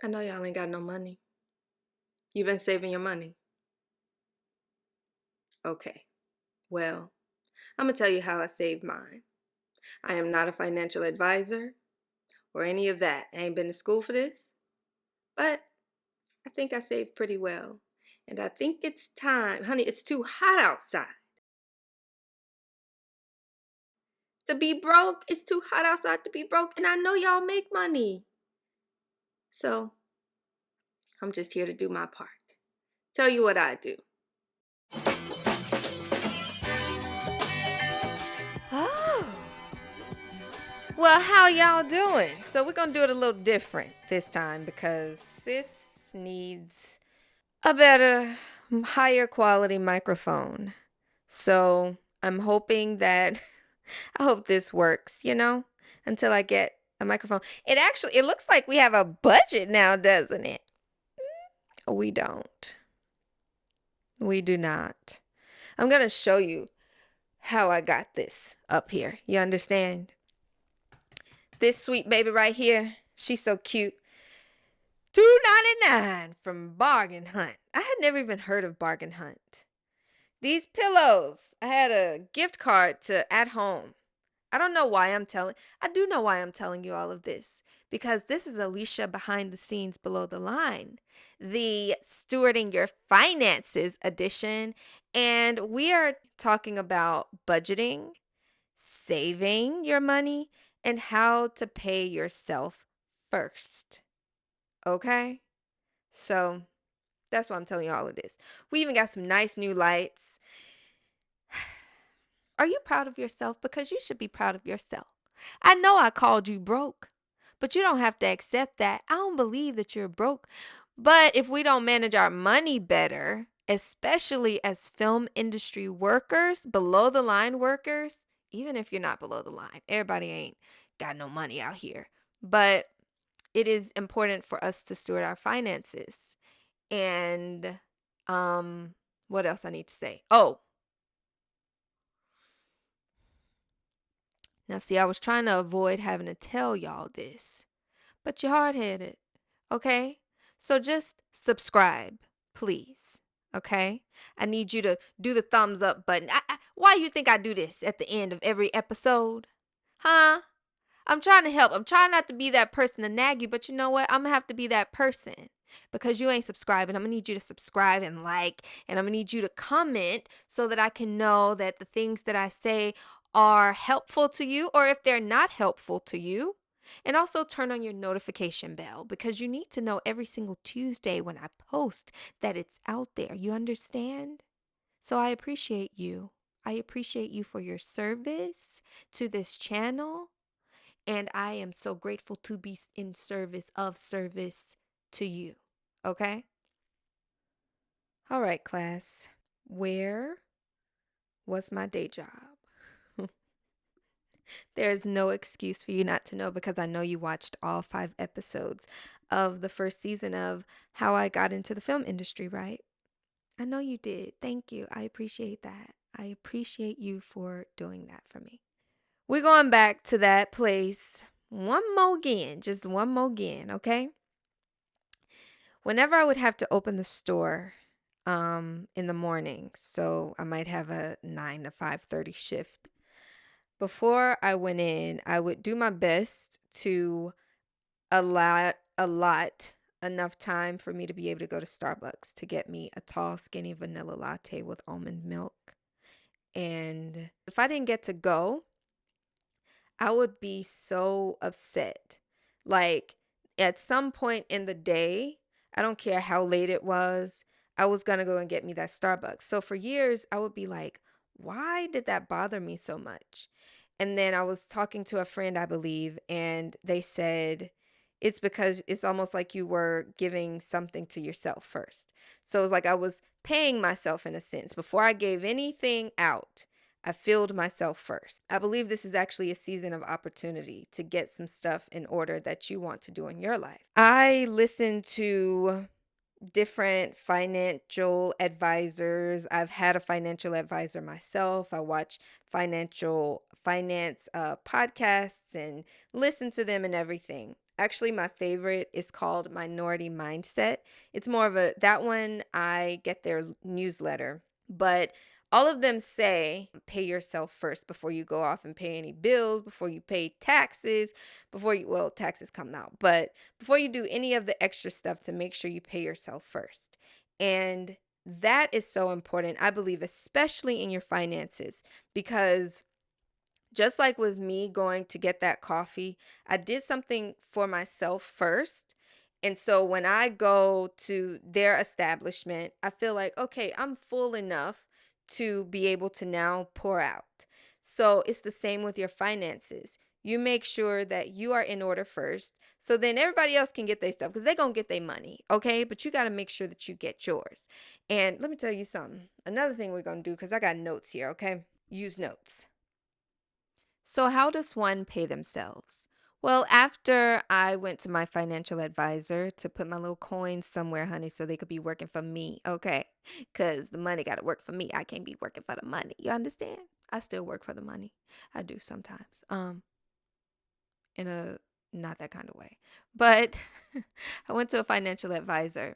I know y'all ain't got no money. You been saving your money? Okay. Well, I'm gonna tell you how I saved mine. I am not a financial advisor or any of that. I ain't been to school for this, but I think I saved pretty well. And I think it's time. Honey, it's too hot outside to be broke. It's too hot outside to be broke. And I know y'all make money. So I'm just here to do my part. Tell you what I do. Oh, well, how y'all doing? So we're gonna do it a little different this time because sis needs a better, higher quality microphone. So I'm hoping that I hope this works, until I get a microphone. It looks like we have a budget now, doesn't it? We don't. We do not. I'm gonna show you how I got this up here. You understand? This sweet baby right here, she's so cute. $2.99 from Bargain Hunt. I had never even heard of Bargain Hunt. These pillows, I had a gift card to At Home. I do know why I'm telling you all of this. Because this is Alesha behind the scenes below the line, the Stewarding Your Finances edition. And we are talking about budgeting, saving your money, and how to pay yourself first. Okay? So that's why I'm telling you all of this. We even got some nice new lights. Are you proud of yourself? Because you should be proud of yourself. I know I called you broke, but you don't have to accept that. I don't believe that you're broke. But if we don't manage our money better, especially as film industry workers, below the line workers, even if you're not below the line, everybody ain't got no money out here. But it is important for us to steward our finances. And what else I need to say? Oh, now see, I was trying to avoid having to tell y'all this, but you're hard-headed. Okay? So just subscribe, please. Okay? I need you to do the thumbs up button. Why you think I do this at the end of every episode? Huh? I'm trying to help. I'm trying not to be that person to nag you, but you know what? I'm gonna have to be that person because you ain't subscribing. I'm gonna need you to subscribe and like, and I'm gonna need you to comment so that I can know that the things that I say are helpful to you, or if they're not helpful to you. And also turn on your notification bell because you need to know every single Tuesday when I post that it's out there. You understand? So I appreciate you. I appreciate you for your service to this channel. And I am so grateful to be in service to you. Okay? All right, class. Where was my day job? There's no excuse for you not to know because I know you watched all 5 episodes of the first season of How I Got into the Film Industry, right? I know you did. Thank you. I appreciate that. I appreciate you for doing that for me. We're going back to that place one more again, just one more again, okay? Whenever I would have to open the store in the morning, so I might have a 9 to 5:30 shift. Before I went in, I would do my best to allot enough time for me to be able to go to Starbucks to get me a tall, skinny vanilla latte with almond milk. And if I didn't get to go, I would be so upset. Like at some point in the day, I don't care how late it was, I was going to go and get me that Starbucks. So for years, I would be like, why did that bother me so much? And then I was talking to a friend, I believe, and they said it's because it's almost like you were giving something to yourself first. So it was like I was paying myself in a sense. Before I gave anything out, I filled myself first. I believe this is actually a season of opportunity to get some stuff in order that you want to do in your life. I listen to different financial advisors. I've had a financial advisor myself. I watch finance podcasts and listen to them and everything. Actually, my favorite is called Minority Mindset. It's more of a that one I get their newsletter, but all of them say pay yourself first before you go off and pay any bills, before you pay taxes, before you well, taxes come out, but before you do any of the extra stuff to make sure you pay yourself first. And that is so important, I believe, especially in your finances, because just like with me going to get that coffee, I did something for myself first. And so when I go to their establishment, I feel like, okay, I'm full enough to be able to now pour out. So it's the same with your finances. You make sure that you are in order first. So then everybody else can get their stuff because they're going to get their money. Okay. But you got to make sure that you get yours. And let me tell you something. Another thing we're going to do, because I got notes here. Okay. Use notes. So, how does one pay themselves? Well, after I went to my financial advisor to put my little coins somewhere, honey, so they could be working for me, okay? Because the money got to work for me. I can't be working for the money. You understand? I still work for the money. I do sometimes, in a not that kind of way. But I went to a financial advisor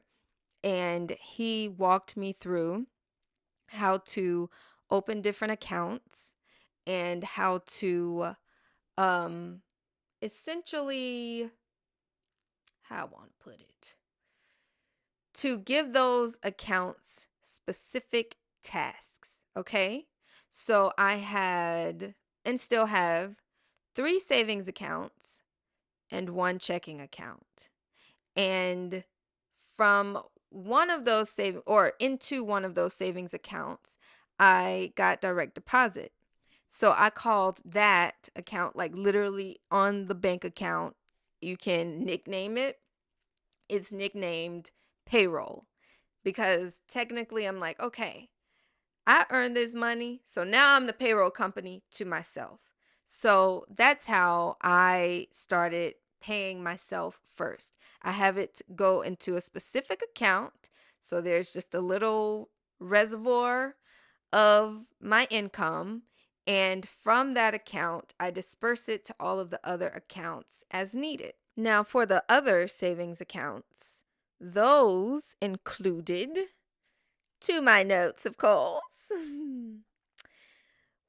and he walked me through how to open different accounts and how to um essentially, how I want to put it, to give those accounts specific tasks. Okay. So I had and still have three savings accounts and one checking account. And from one of those saving or into one of those savings accounts, I got direct deposit. So I called that account like literally on the bank account. You can nickname it. It's nicknamed payroll because technically I'm like, okay, I earned this money. So now I'm the payroll company to myself. So that's how I started paying myself first. I have it go into a specific account. So there's just a little reservoir of my income. And from that account, I disperse it to all of the other accounts as needed. Now, for the other savings accounts, those included to my notes, of course.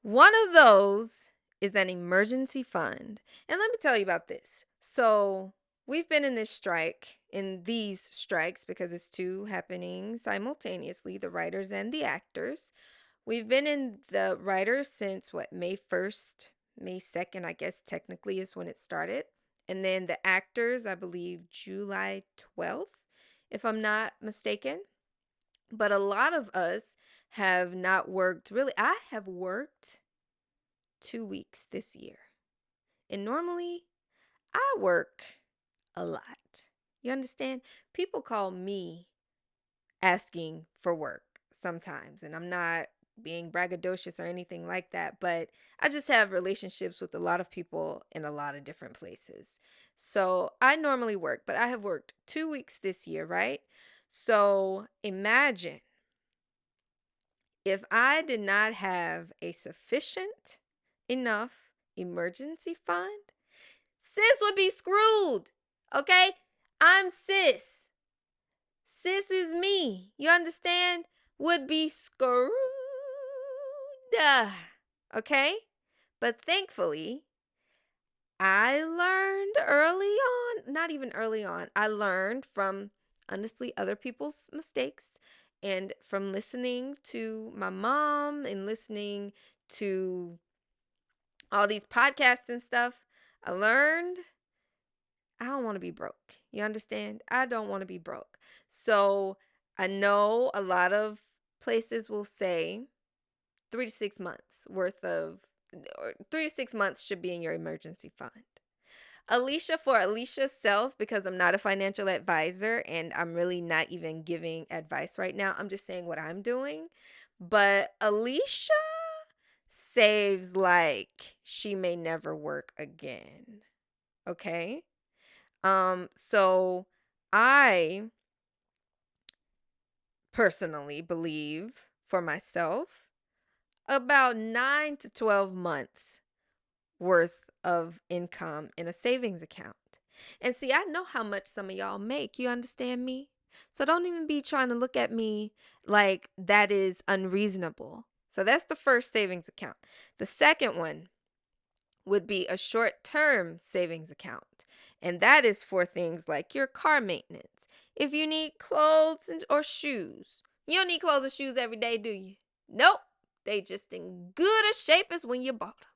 One of those is an emergency fund. And let me tell you about this. So, we've been in these strikes, because it's two happening simultaneously, the writers and the actors. We've been in the writers since what, May 1st, May 2nd, I guess technically is when it started. And then the actors, I believe July 12th, if I'm not mistaken. But a lot of us have not worked really. I have worked 2 weeks this year. And normally I work a lot. You understand? People call me asking for work sometimes, and I'm not being braggadocious or anything like that, but I just have relationships with a lot of people in a lot of different places. So I normally work, but I have worked 2 weeks this year, right? So imagine if I did not have a sufficient enough emergency fund, sis would be screwed. Okay? I'm sis. Sis is me. You understand? Would be screwed. Okay? But thankfully, I learned early on, not even early on, I learned from honestly other people's mistakes and from listening to my mom and listening to all these podcasts and stuff. I learned I don't want to be broke. You understand? I don't want to be broke. So I know a lot of places will say 3 to 6 months worth of, or 3 to 6 months should be in your emergency fund. Alesha, for Alesha's self, because I'm not a financial advisor and I'm really not even giving advice right now, I'm just saying what I'm doing. But Alesha saves like she may never work again. Okay? So I personally believe for myself about 9 to 12 months worth of income in a savings account. And see, I know how much some of y'all make. You understand me? So don't even be trying to look at me like that is unreasonable. So that's the first savings account. The second one would be a short term savings account. And that is for things like your car maintenance. If you need clothes or shoes, you don't need clothes or shoes every day, do you? Nope. They just in good a shape as when you bought them.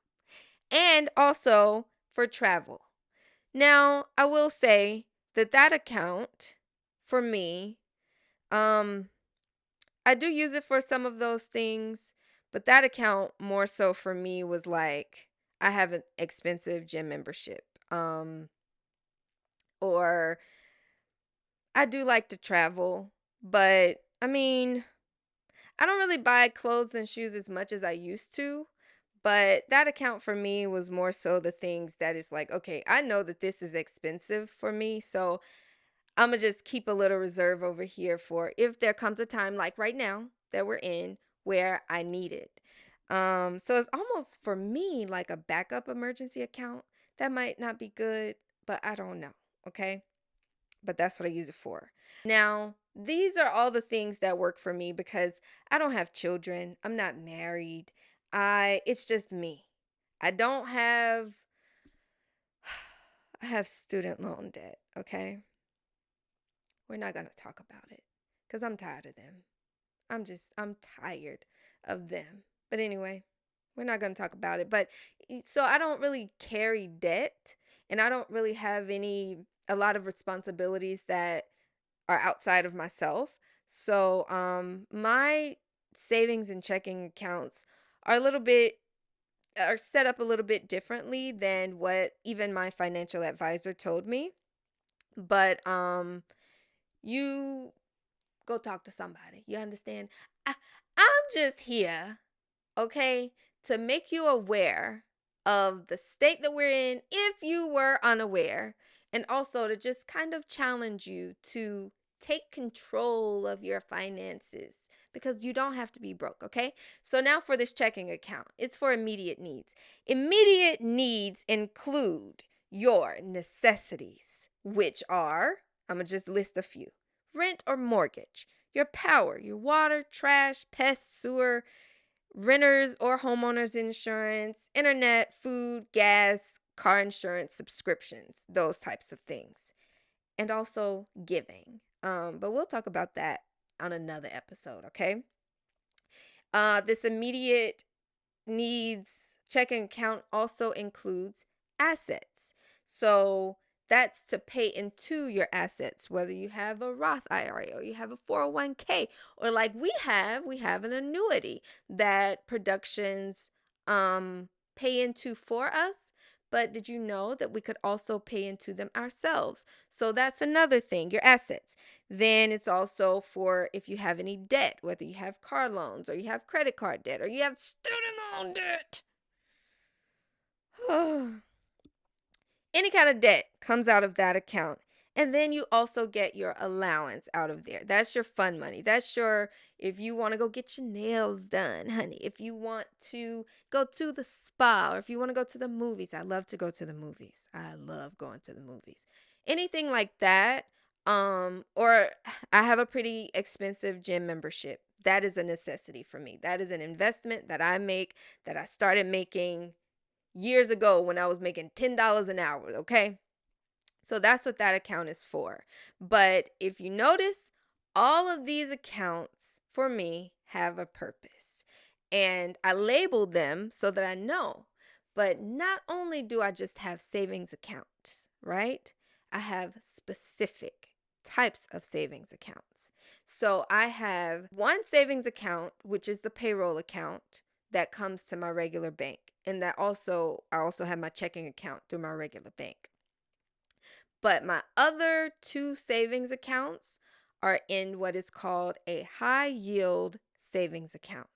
And also for travel. Now, I will say that that account for me, um, I do use it for some of those things, but that account more so for me was like I have an expensive gym membership. Or I do like to travel, but I mean, I don't really buy clothes and shoes as much as I used to. But that account for me was more so the things that is like, okay, I know that this is expensive for me. So I'm going to just keep a little reserve over here for if there comes a time like right now that we're in where I need it. So it's almost for me like a backup emergency account. That might not be good, but I don't know. Okay. But that's what I use it for. Now, these are all the things that work for me because I don't have children. I'm not married. It's just me. I don't have I have student loan debt, okay? We're not going to talk about it cuz I'm tired of them. I'm tired of them. But anyway, we're not going to talk about it. But so I don't really carry debt and I don't really have a lot of responsibilities that are outside of myself. So, my savings and checking accounts are a little bit are set up a little bit differently than what even my financial advisor told me. But you go talk to somebody. You understand? I, I'm just here, okay, to make you aware of the state that we're in if you were unaware, and also to just kind of challenge you to take control of your finances because you don't have to be broke, okay? So now for this checking account, it's for immediate needs. Immediate needs include your necessities, which are, I'm going to just list a few: rent or mortgage, your power, your water, trash, pest, sewer, renters or homeowners insurance, internet, food, gas, car insurance, subscriptions, those types of things. And also giving. But we'll talk about that on another episode, okay? This immediate needs checking account also includes assets. So that's to pay into your assets, whether you have a Roth IRA or you have a 401k, or like we have an annuity that productions pay into for us. But did you know that we could also pay into them ourselves? So that's another thing, your assets. Then it's also for if you have any debt, whether you have car loans or you have credit card debt or you have student loan debt. Any kind of debt comes out of that account. And then you also get your allowance out of there. That's your fun money. That's your, if you want to go get your nails done, honey. If you want to go to the spa or if you want to go to the movies. I love to go to the movies. I love going to the movies. Anything like that. Or I have a pretty expensive gym membership. That is a necessity for me. That is an investment that I make, that I started making years ago when I was making $10 an hour, okay? So that's what that account is for. But if you notice, all of these accounts for me have a purpose. And I labeled them so that I know. But not only do I just have savings accounts, right? I have specific types of savings accounts. So I have one savings account, which is the payroll account that comes to my regular bank. And that also, I also have my checking account through my regular bank. But my other two savings accounts are in what is called a high yield savings account.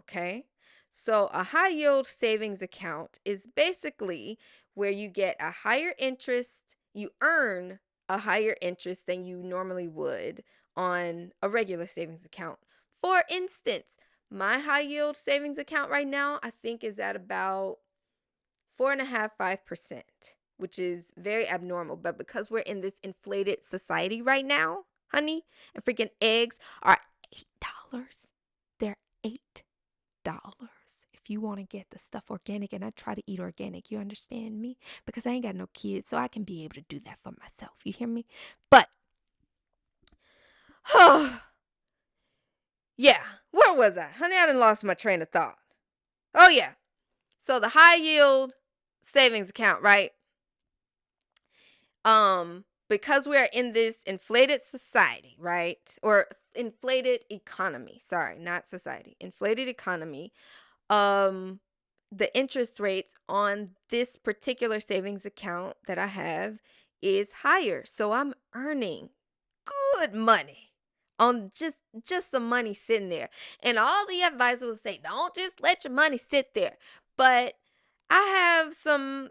Okay. So a high yield savings account is basically where you get a higher interest, you earn a higher interest than you normally would on a regular savings account. For instance, my high yield savings account right now, I think is at about 4.5%. 5%. which is very abnormal. But because we're in this inflated society right now, honey, and freaking eggs are $8. They're $8 if you want to get the stuff organic. And I try to eat organic. You understand me? Because I ain't got no kids, so I can be able to do that for myself. You hear me? But, yeah, where was I? Honey, I done lost my train of thought. Oh, yeah. So the high yield savings account, right? Because we're in this inflated society, right? Or inflated economy. Sorry, not society. Inflated economy. Um, the interest rates on this particular savings account that I have is higher. So I'm earning good money on just some money sitting there. And all the advisors will say, don't just let your money sit there. But I have some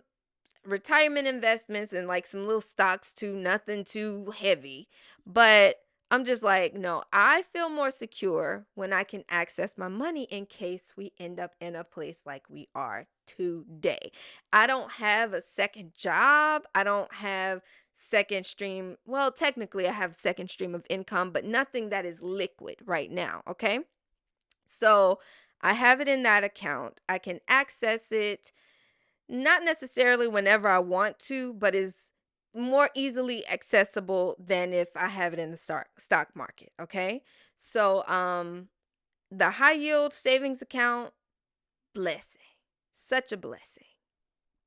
retirement investments and like some little stocks too, nothing too heavy. But I'm just like, no, I feel more secure when I can access my money in case we end up in a place like we are today. I don't have a second job. I don't have second stream. Well, technically I have second stream of income, but nothing that is liquid right now, okay? So, I have it in that account. I can access it not necessarily whenever I want to, but is more easily accessible than if I have it in the stock market, okay? So, the high yield savings account, blessing. Such a blessing.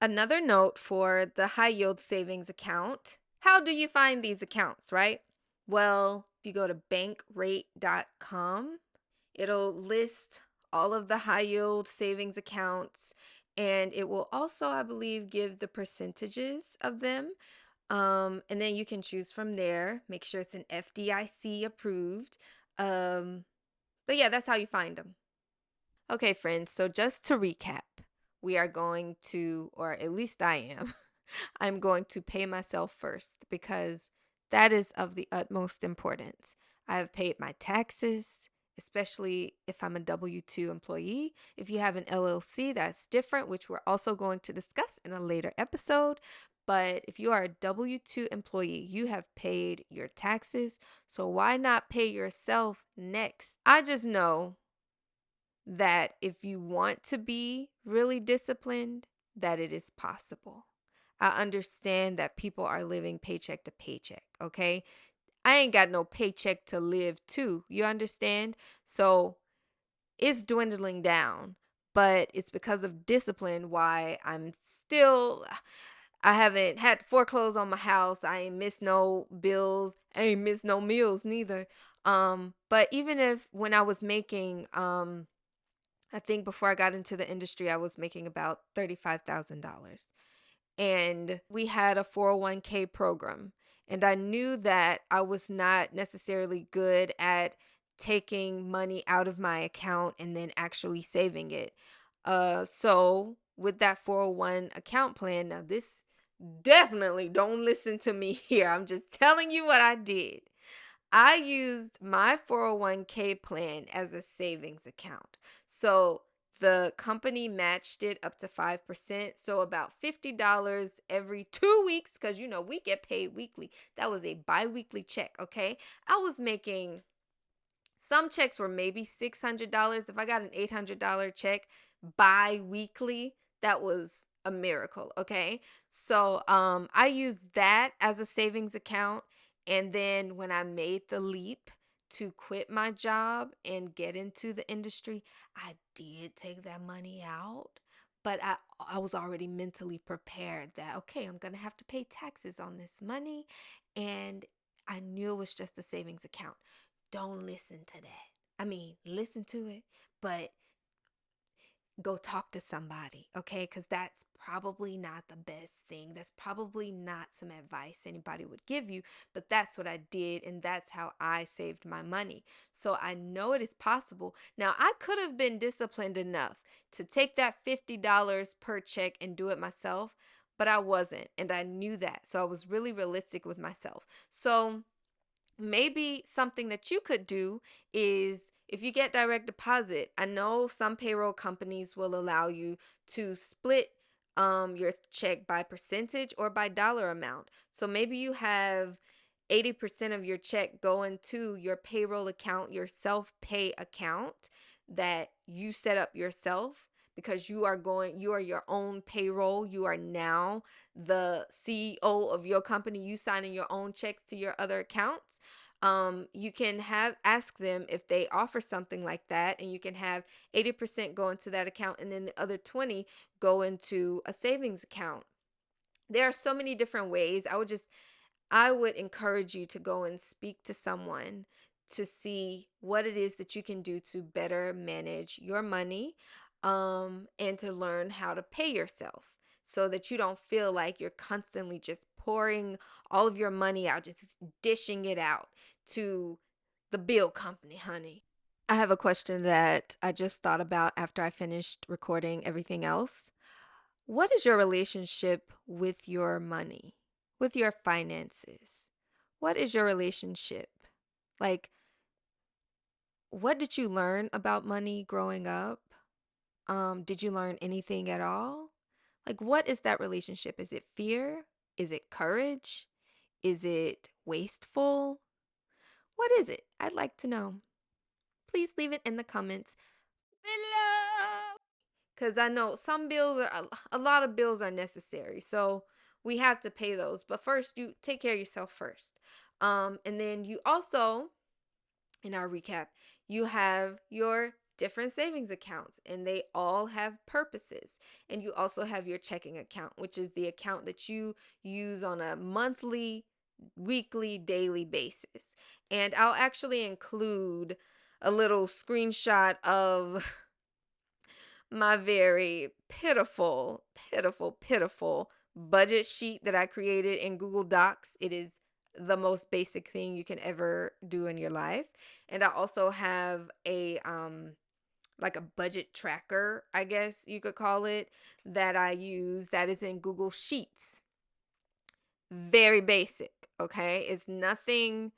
Another note for the high yield savings account. How do you find these accounts, right? Well, if you go to bankrate.com, it'll list all of the high yield savings accounts, and it will also, I believe, give the percentages of them. And then you can choose from there. Make sure it's an FDIC approved. Um, but yeah, that's how you find them. Okay, friends. So just to recap, we are going to, or at least I am, I'm going to pay myself first because that is of the utmost importance. I have paid my taxes, especially if I'm a W 2 employee. If you have an LLC, that's different, which we're also going to discuss in a later episode. But if you are a W 2 employee, you have paid your taxes. So why not pay yourself next? I just know that if you want to be really disciplined, that it is possible. I understand that people are living paycheck to paycheck, okay? I ain't got no paycheck to live to. You understand? So it's dwindling down, but it's because of discipline why I haven't had foreclosed on my house. I ain't missed no bills. I ain't missed no meals neither. But even if when I was making I think before I got into the industry, I was making about $35,000. And we had a 401k program. And I knew that I was not necessarily good at taking money out of my account and then actually saving it. So with that 401 account plan, now this definitely don't listen to me here. I'm just telling you what I did. I used my 401k plan as a savings account. So the company matched it up to 5%. So about $50 every 2 weeks, because we get paid weekly. That was a bi weekly check. Okay. I was making some checks were maybe $600. If I got an $800 check bi-weekly, that was a miracle, okay? So, I used that as a savings account, and then when I made the leap to quit my job and get into the industry, I did take that money out, but I was already mentally prepared that okay, I'm going to have to pay taxes on this money, and I knew it was just a savings account. Don't listen to that. I mean, listen to it, but go talk to somebody, okay? Because that's probably not the best thing. That's probably not some advice anybody would give you, but that's what I did, and that's how I saved my money. So I know it is possible. Now, I could have been disciplined enough to take that $50 per check and do it myself, but I wasn't, and I knew that. So I was really realistic with myself. So maybe something that you could do is if you get direct deposit, I know some payroll companies will allow you to split your check by percentage or by dollar amount. So maybe you have 80% of your check going to your payroll account, your self-pay account that you set up yourself because you are your own payroll. You are now the CEO of your company. You signing your own checks to your other accounts. You can have ask them if they offer something like that, and you can have 80% go into that account and then the other 20 go into a savings account. There are so many different ways. I would encourage you to go and speak to someone to see what it is that you can do to better manage your money, and to learn how to pay yourself so that you don't feel like you're constantly just pouring all of your money out, just dishing it out to the bill company, honey. I have a question that I just thought about after I finished recording everything else. What is your relationship with your money, with your finances? What is your relationship? Like, what did you learn about money growing up? Did you learn anything at all? Like, what is that relationship? Is it fear? Is it courage? Is it wasteful? What is it? I'd like to know. Please leave it in the comments below. Because I know some bills are, a lot of bills are necessary. So we have to pay those. But first, you take care of yourself first. And then you also, in our recap, you have your different savings accounts and they all have purposes. And you also have your checking account, which is the account that you use on a monthly, weekly, daily basis. And I'll actually include a little screenshot of my very pitiful, pitiful, pitiful budget sheet that I created in Google Docs. It is the most basic thing you can ever do in your life. And I also have a like a budget tracker, I guess you could call it, that I use that is in Google Sheets. Very basic, okay? It's nothing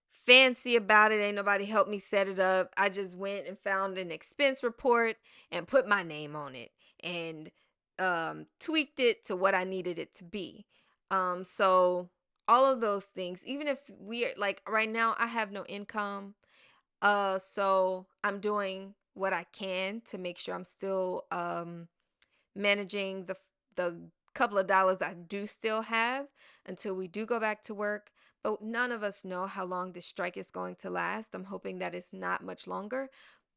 fancy about it. Ain't nobody helped me set it up. I just went and found an expense report and put my name on it and tweaked it to what I needed it to be. So all of those things, even if we are like right now, I have no income. So I'm doing what I can to make sure I'm still managing the couple of dollars I do still have until we do go back to work. But none of us know how long this strike is going to last. I'm hoping that it's not much longer.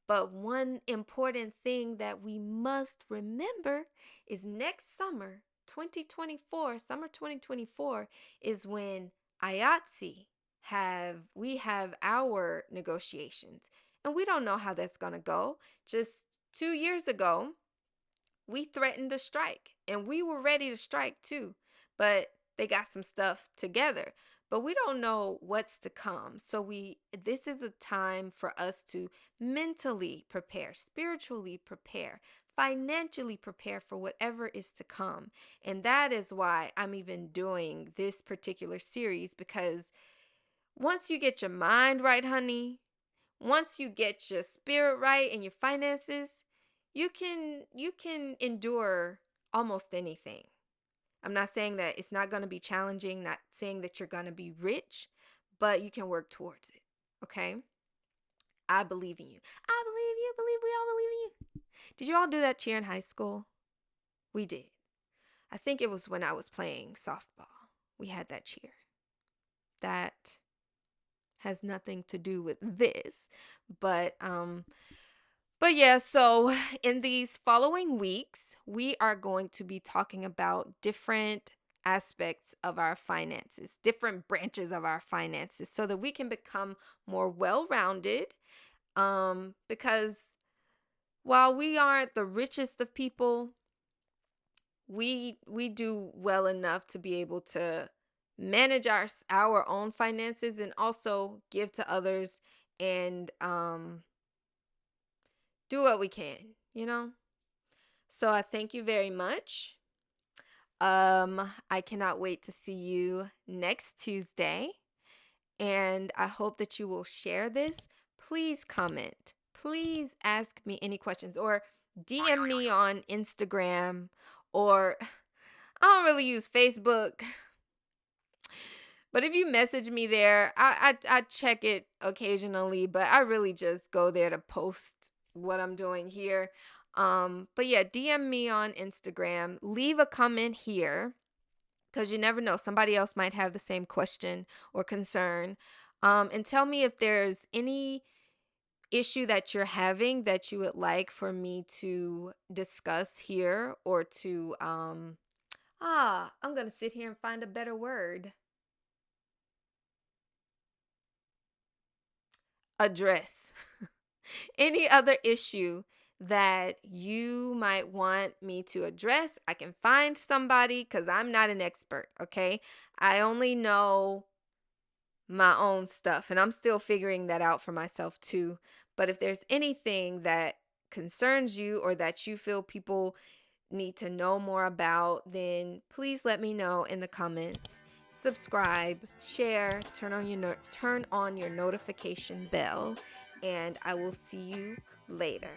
But one important thing that we must remember is next summer, 2024, summer 2024 is when IATSE we have our negotiations. And we don't know how that's going to go. Just 2 years ago, we threatened to strike and we were ready to strike too, but they got some stuff together. But we don't know what's to come. So this is a time for us to mentally prepare, spiritually prepare, financially prepare for whatever is to come. And that is why I'm even doing this particular series, because once you get your mind right, honey, once you get your spirit right and your finances, you can endure almost anything. I'm not saying that it's not going to be challenging, not saying that you're going to be rich, but you can work towards it. Okay? I believe in you. I believe you. Believe we all believe in you. Did you all do that cheer in high school? We did. I think it was when I was playing softball. We had that cheer. That has nothing to do with this, but yeah, so in these following weeks, we are going to be talking about different aspects of our finances, different branches of our finances, so that we can become more well-rounded. Because while we aren't the richest of people, we do well enough to be able to manage our own finances and also give to others, and do what we can. So I thank you very much. I cannot wait to see you next Tuesday, and I hope that you will share this. Please comment. Please ask me any questions or DM me on Instagram or I don't really use Facebook. But if you message me there, I check it occasionally, but I really just go there to post what I'm doing here. But yeah, DM me on Instagram. Leave a comment here because you never know. Somebody else might have the same question or concern. And tell me if there's any issue that you're having that you would like for me to discuss here or to I'm gonna sit here and find a better word. Address. Any other issue that you might want me to address, I can find somebody because I'm not an expert, okay? I only know my own stuff and I'm still figuring that out for myself too. But if there's anything that concerns you or that you feel people need to know more about, then please let me know in the comments. Subscribe, share, turn on your notification bell, and I will see you later.